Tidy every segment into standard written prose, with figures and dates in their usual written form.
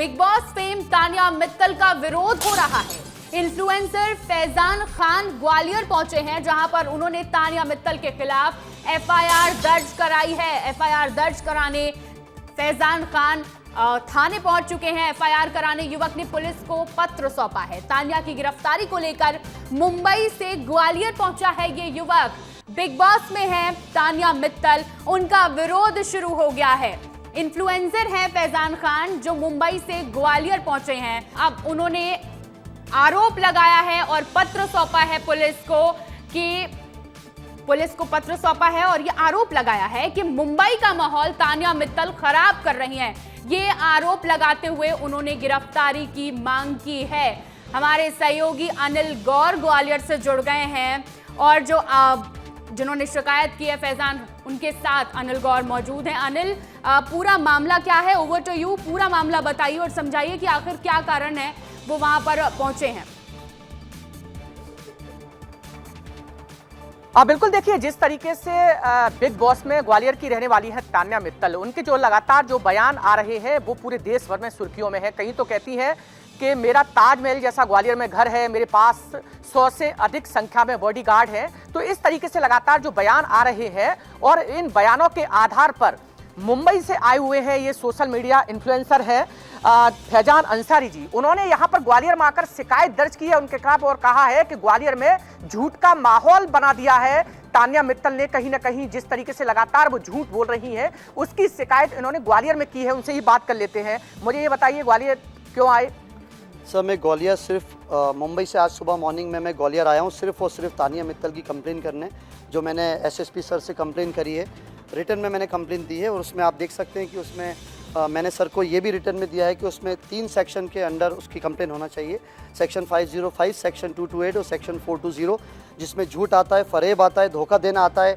Big boss fame Tania Mittal का विरोध हो रहा है। इन्फ्लुएंसर फैजान खान ग्वालियर पहुंचे हैं, जहां पर उन्होंने तानिया मित्तल के खिलाफ एफआईआर दर्ज कराई है। एफआईआर दर्ज कराने फैजान खान थाने पहुंच चुके हैं। एफआईआर कराने युवक ने पुलिस को पत्र सौंपा है। तानिया की गिरफ्तारी को लेकर मुंबई से ग्वालियर पहुंचा है ये युवक। बिग बॉस में है तानिया मित्तल, उनका विरोध शुरू हो गया है। इन्फ्लुएंसर है फैजान खान जो मुंबई से ग्वालियर पहुंचे हैं। अब उन्होंने आरोप लगाया है और पत्र सौंपा है पुलिस को पत्र सौंपा है और ये आरोप लगाया है कि मुंबई का माहौल तानिया मित्तल खराब कर रही हैं। ये आरोप लगाते हुए उन्होंने गिरफ्तारी की मांग की है। हमारे सहयोगी अनिल गौर ग्वालियर से जुड़ गए हैं और जिन्होंने शिकायत की है फैजान, उनके साथ अनिल गौर मौजूद हैं। अनिल, पूरा मामला क्या है? Over to you. पूरा मामला बताइए और समझाइए कि आखिर क्या कारण है वो वहां पर पहुंचे हैं। बिल्कुल, देखिए जिस तरीके से बिग बॉस में ग्वालियर की रहने वाली है तान्या मित्तल, उनके जो लगातार जो बयान आ रहे हैं वो पूरे देश भर में सुर्खियों में है। कहीं तो कहती है कि मेरा ताजमहल जैसा ग्वालियर में घर है, मेरे पास 100 से अधिक संख्या में बॉडीगार्ड है। तो इस तरीके से लगातार जो बयान आ रहे हैं और इन बयानों के आधार पर मुंबई से आए हुए हैं ये सोशल मीडिया इन्फ्लुएंसर है फैजान अंसारी जी। उन्होंने यहाँ पर ग्वालियर में आकर शिकायत दर्ज की है उनके खिलाफ और कहा है कि ग्वालियर में झूठ का माहौल बना दिया है तान्या मित्तल ने। कहीं ना कहीं जिस तरीके से लगातार वो झूठ बोल रही है उसकी शिकायत इन्होंने ग्वालियर में की है। उनसे ही बात कर लेते हैं। मुझे ये बताइए, ग्वालियर क्यों आए? सर, मैं ग्वालियर सिर्फ मुंबई से आज सुबह मॉर्निंग में मैं ग्वालियर आया हूँ सिर्फ और सिर्फ तानिया मित्तल की कंप्लेन करने। जो मैंने एसएसपी सर से कंप्लेन करी है, रिटर्न में मैंने कंप्लेन दी है और उसमें आप देख सकते हैं कि उसमें मैंने सर को ये भी रिटर्न में दिया है कि उसमें 3 सेक्शन के अंडर उसकी कंप्लेन होना चाहिए। सेक्शन 505, सेक्शन 228 और सेक्शन 420, जिसमें झूठ आता है, फरेब आता है, धोखा देना आता है,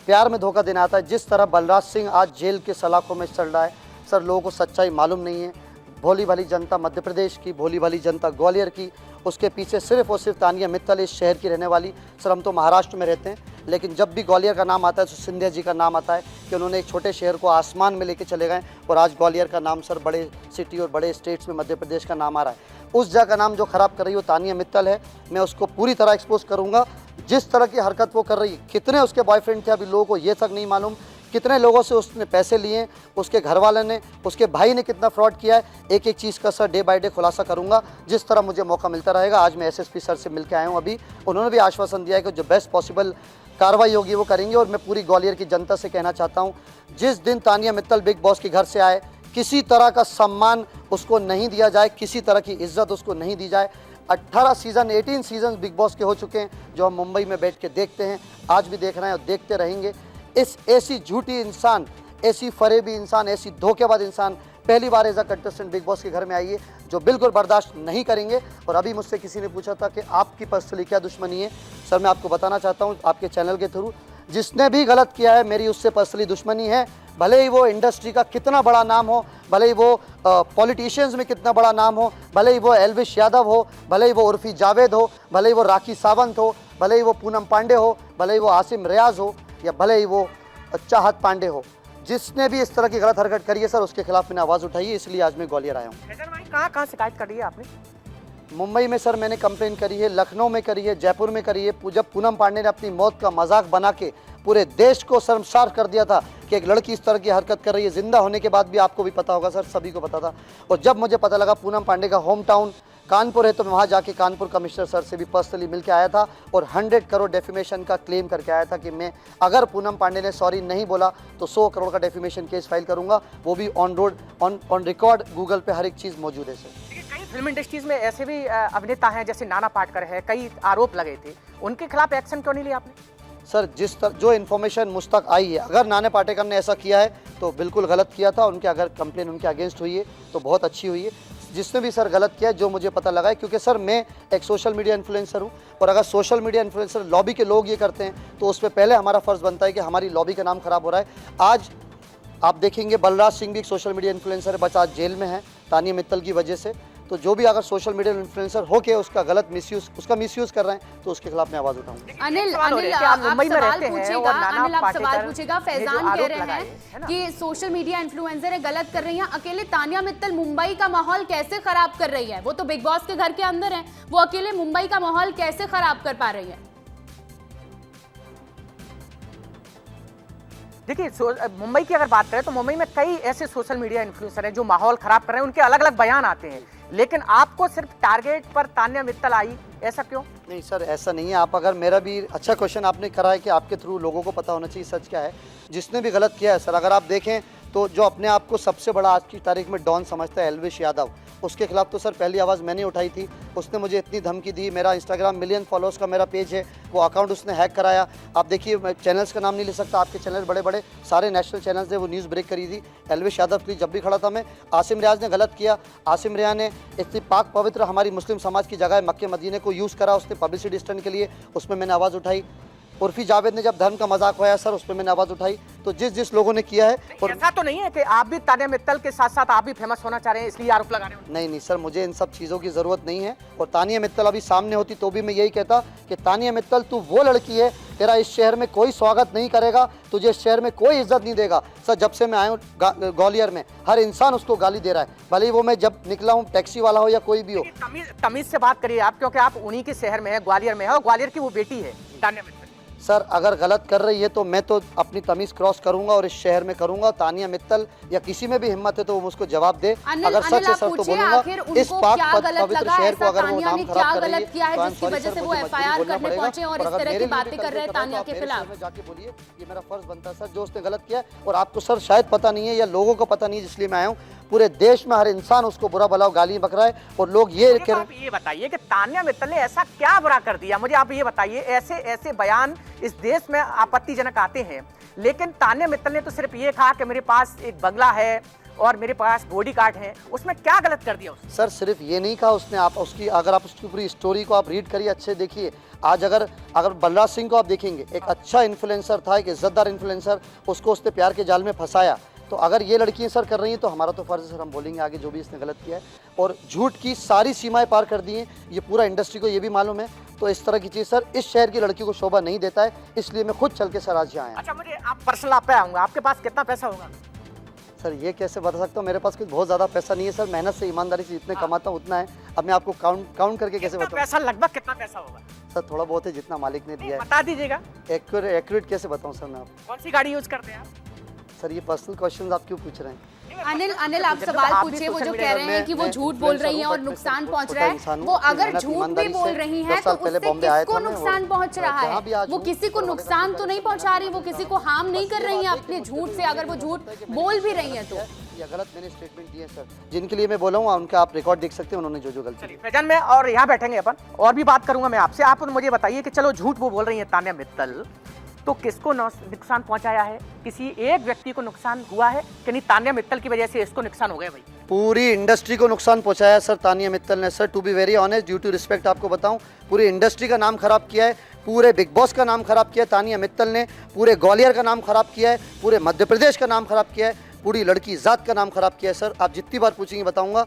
प्यार में धोखा देना आता है। जिस तरह बलराज सिंह आज जेल के सलाखों में चल रहा है, सर लोगों को सच्चाई मालूम नहीं है। भोली भाली जनता मध्य प्रदेश की, भोली भाली जनता ग्वालियर की, उसके पीछे सिर्फ और सिर्फ तानिया मित्तल इस शहर की रहने वाली। सर हम तो महाराष्ट्र में रहते हैं, लेकिन जब भी ग्वालियर का नाम आता है तो सिंधिया जी का नाम आता है कि उन्होंने एक छोटे शहर को आसमान में लेके चले गए और आज ग्वालियर का नाम सर बड़े सिटी और बड़े स्टेट्स में मध्य प्रदेश का नाम आ रहा है। उस जगह का नाम जो खराब कर रही है वो तानिया मित्तल है। मैं उसको पूरी तरह एक्सपोज करूँगा। जिस तरह की हरकत वो कर रही है, कितने उसके बॉयफ्रेंड थे अभी लोगों को ये तक नहीं मालूम, कितने लोगों से उसने पैसे लिए, उसके घर वाले ने, उसके भाई ने कितना फ्रॉड किया है, एक एक चीज़ का सर डे बाय डे खुलासा करूंगा जिस तरह मुझे मौका मिलता रहेगा। आज मैं एसएसपी सर से मिलकर आया हूं अभी। उन्होंने भी आश्वासन दिया है कि जो बेस्ट पॉसिबल कार्रवाई होगी वो करेंगे। और मैं पूरी ग्वालियर की जनता से कहना चाहता हूँ, जिस दिन तानिया मित्तल बिग बॉस के घर से आए, किसी तरह का सम्मान उसको नहीं दिया जाए, किसी तरह की इज्जत उसको नहीं दी जाए। 18 सीज़न 18 सीजन बिग बॉस के हो चुके हैं जो हम मुंबई में बैठ के देखते हैं, आज भी देख रहे हैं और देखते रहेंगे। इस ऐसी झूठी इंसान, ऐसी फरेबी इंसान, ऐसी धोखेबाज इंसान पहली बार as a contestant Big Boss के घर में आई है, जो बिल्कुल बर्दाश्त नहीं करेंगे। और अभी मुझसे किसी ने पूछा था कि आपकी पर्सनली क्या दुश्मनी है। सर मैं आपको बताना चाहता हूँ आपके चैनल के थ्रू, जिसने भी गलत किया है मेरी उससे पर्सनली दुश्मनी है। भले ही वो इंडस्ट्री का कितना बड़ा नाम हो, भले ही वो पॉलिटिशियंस में कितना बड़ा नाम हो, भले ही वो एल्विश यादव हो, भले ही वो उर्फी जावेद हो, भले ही वो राखी सावंत हो, भले ही वो पूनम पांडे हो, भले ही वो आसिम रियाज हो, या भले ही वो चाहत पांडे हो, जिसने भी इस तरह की गलत हरकत करी है सर उसके खिलाफ मैंने आवाज़ उठाई है। इसलिए आज मैं ग्वालियर आया हूँ। कहाँ शिकायत कर रही है आपने? मुंबई में सर मैंने कंप्लेन करी है, लखनऊ में करी है, जयपुर में करी है। जब पूनम पांडे ने अपनी मौत का मजाक बना के पूरे देश को शर्मसार कर दिया था कि एक लड़की इस तरह की हरकत कर रही है, जिंदा होने के बाद भी, आपको भी पता होगा सर, सभी को पता था। और जब मुझे पता लगा पूनम पांडे का होम टाउन कानपुर है तो मैं वहाँ जाके कानपुर कमिश्नर सर से भी पर्सनली मिल के आया था और 100 करोड़ डेफिमेशन का क्लेम करके आया था कि मैं अगर पूनम पांडे ने सॉरी नहीं बोला तो 100 करोड़ का डेफिमेशन केस फाइल करूंगा। वो भी ऑन रिकॉर्ड, गूगल पे हर एक चीज़ मौजूद है सर। कई फिल्म इंडस्ट्रीज में ऐसे भी अभिनेता हैं जैसे नाना पाटेकर है, कई आरोप लगे थे, उनके खिलाफ एक्शन क्यों नहीं लिया आपने? सर जो इन्फॉर्मेशन मुझ तक आई है, अगर नाना पाटेकर ने ऐसा किया है तो बिल्कुल गलत किया था। उनके अगर कंप्लेन उनके अगेंस्ट हुई है तो बहुत अच्छी हुई है। जिसने भी सर गलत किया, जो मुझे पता लगा है, क्योंकि सर मैं एक सोशल मीडिया इन्फ्लुएंसर हूँ और अगर सोशल मीडिया इन्फ्लुएंसर लॉबी के लोग ये करते हैं तो उस पर पहले हमारा फ़र्ज़ बनता है कि हमारी लॉबी का नाम ख़राब हो रहा है। आज आप देखेंगे बलराज सिंह भी एक सोशल मीडिया इन्फ्लुएंसर है, बस आज जेल में है तानिया मित्तल की वजह से। तो जो भी अगर सोशल मीडिया इन्फ्लुएंसर होके उसका गलत उसका मिसयूज कर रहे हैं तो उसके खिलाफ मैं आवाज उठाऊंगा। अनिल सवाल हो अनिल रहे हैं कि आप आप मुंबई में सवाल रहते हैं पूछेगा, और नाना अनिल आप सवाल पाटेकर पूछेगा। ने जो फैजान कह आरोप रहे लगाए, हैं है ना? कि सोशल मीडिया इन्फ्लुएंसर है, गलत कर रही हैं। अकेले तानिया मित्तल मुंबई का माहौल कैसे खराब कर रही है? वो तो बिग बॉस के घर के अंदर है, वो अकेले मुंबई का माहौल कैसे खराब कर पा रही है? देखिए मुंबई की अगर बात करें तो मुंबई में कई ऐसे सोशल मीडिया इन्फ्लुएंसर हैं जो माहौल खराब कर रहे हैं, उनके अलग अलग बयान आते हैं, लेकिन आपको सिर्फ टारगेट पर तान्या मित्तल आई, ऐसा क्यों? नहीं सर, ऐसा नहीं है। आप अगर मेरा भी अच्छा क्वेश्चन आपने करा है कि आपके थ्रू लोगों को पता होना चाहिए सच क्या है। जिसने भी गलत किया है सर, अगर आप देखें तो जो अपने आप को सबसे बड़ा आज की तारीख में डॉन समझता है एल्विश यादव, उसके खिलाफ तो सर पहली आवाज़ मैंने उठाई थी। उसने मुझे इतनी धमकी दी, मेरा इंस्टाग्राम मिलियन फॉलोअर्स का मेरा पेज है, वो अकाउंट उसने हैक कराया। आप देखिए, मैं चैनल्स का नाम नहीं ले सकता, आपके चैनल बड़े बड़े सारे नेशनल चैनल्स ने वो न्यूज़ ब्रेक करी थी एल्विश यादव के लिए जब भी खड़ा था मैं। आसिम रियाज ने गलत किया, आसिम रियाज ने इतनी पाक पवित्र हमारी मुस्लिम समाज की जगह मक्के मदीने को यूज़ करा, उसने पब्लिसिटी स्टंट के लिए, उसमें मैंने आवाज़ उठाई। उर्फी जावेद ने जब धर्म का मजाक होया सर, उस पर मैंने आवाज़ उठाई। तो जिस लोगों ने किया है, और ऐसा तो नहीं है कि आप भी तान्या मित्तल के साथ साथ आप भी फेमस होना चाह रहे हैं इसलिए आरोप लगा रहे हैं? नहीं सर, मुझे इन सब चीज़ों की ज़रूरत नहीं है। और तानिया मित्तल अभी सामने होती तो भी मैं यही कहता कि तानिया मित्तल तू वो लड़की है, तेरा इस शहर में कोई स्वागत नहीं करेगा, तुझे इस शहर में कोई इज्जत नहीं देगा। सर जब से मैं आया हूँ ग्वालियर में, हर इंसान उसको गाली दे रहा है, भले ही वो मैं जब निकला हूँ टैक्सी वाला हो या कोई भी हो। तमीज से बात करिए आप, क्योंकि आप उन्हीं के शहर में है, ग्वालियर में है, और ग्वालियर की वो बेटी है तान्या मित्तल। सर अगर गलत कर रही है तो मैं तो अपनी तमीज़ क्रॉस करूंगा और इस शहर में करूंगा। तानिया मित्तल या किसी में भी हिम्मत है तो वो मुझको जवाब दे। अगर सच है सर तो बोलूंगा। इस पाक पवित्र शहर को अगर वो नाम खराब कर रही है तो जिसकी वजह से वो एफआईआर करने पहुंचे और इस तरह की बातें कर रहे हैं तानिया के खिलाफ। जाके बोलिए, ये मेरा फर्ज बनता है सर जो उसने गलत किया। और आपको सर शायद पता नहीं है या लोगों को पता नहीं है, इसलिए मैं आया हूँ। पूरे देश में हर इंसान उसको बुरा भला गाली बक रहा है और लोग ये कह रहे हैं। ये बताइए कि तान्या मित्तल ने ऐसा क्या बुरा कर दिया, मुझे आप ये बताइए। ऐसे ऐसे बयान इस देश में आपत्तिजनक आते हैं, लेकिन तान्या मित्तल ने तो सिर्फ ये कहा कि मेरे पास एक बंगला है और मेरे पास बॉडीगार्ड है, उसमें क्या गलत कर दिया उसने? सर सिर्फ ये नहीं कहा उसने, आप उसकी अगर आप उसकी पूरी स्टोरी को आप रीड करिए, अच्छे देखिए। आज अगर बलराज सिंह को आप देखेंगे, एक अच्छा इन्फ्लुएंसर था, एक इज्जतदार इन्फ्लुएंसर, उसको उसने प्यार के जाल में फंसाया। तो अगर ये लड़कियां सर कर रही हैं तो हमारा तो फर्ज है सर, हम बोलेंगे आगे जो भी इसने गलत किया है। और झूठ की सारी सीमाएं पार कर दी हैं, ये पूरा इंडस्ट्री को ये भी मालूम है। तो इस तरह की चीज़ सर इस शहर की लड़की को शोभा नहीं देता है, इसलिए मैं खुद चल के सर आज यहाँ आया। अच्छा, मुझे आप पर्सनल आप पे आऊंगा, आपके पास कितना पैसा होगा? सर ये कैसे बता सकता हूँ, मेरे पास कुछ बहुत ज़्यादा पैसा नहीं है सर, मेहनत से ईमानदारी से जितने कमाता हूँ उतना है। अब मैं आपको काउंट करके कैसे बताऊँ? पैसा लगभग कितना पैसा होगा? सर थोड़ा बहुत है जितना मालिक ने दिया है। बता दीजिएगा। एक्यूरेट कैसे बताऊँ सर मैं आपको? कौन सी गाड़ी यूज करते हैं आप? सर ये पर्सनल क्वेश्चन आप क्यों पूछ रहे हैं? अनिल आप सवाल पूछिए। वो जो कह रहे हैं कि वो झूठ बोल रही हैं और नुकसान पहुंच रहा है, वो अगर झूठ भी बोल रही हैं तो उससे किसको नुकसान पहुंच रहा है? वो किसी को नुकसान तो नहीं पहुंचा रही, वो किसी को हार्म नहीं कर रही है अपने झूठ से। अगर वो झूठ बोल भी रही हैं तो ये गलत मैंने स्टेटमेंट दिए सर, जिनके लिए मैं बोला हूँ उनका आप रिकॉर्ड देख सकते हैं, उन्होंने जो गलती। फैजान मैं और यहाँ बैठेंगे अपन और भी बात करूंगा मैं आपसे। आप मुझे बताइए कि चलो झूठ वो बोल रही है तान्या मित्तल, तो किसको नुकसान पहुंचाया है? किसी एक व्यक्ति को नुकसान हुआ है कि नहीं तान्या मित्तल की वजह से इसको नुकसान हो गया? भाई पूरी इंडस्ट्री को नुकसान पहुंचाया सर तानिया मित्तल ने। Sir to be very honest, due to respect आपको बताऊं, पूरी इंडस्ट्री का नाम खराब किया है, पूरे बिग बॉस का नाम खराब किया है तानिया मित्तल ने, पूरे ग्वालियर का नाम खराब किया है, पूरे मध्य प्रदेश का नाम खराब किया है, पूरी लड़की जात का नाम खराब किया है। सर आप जितनी बार पूछेंगे बताऊंगा।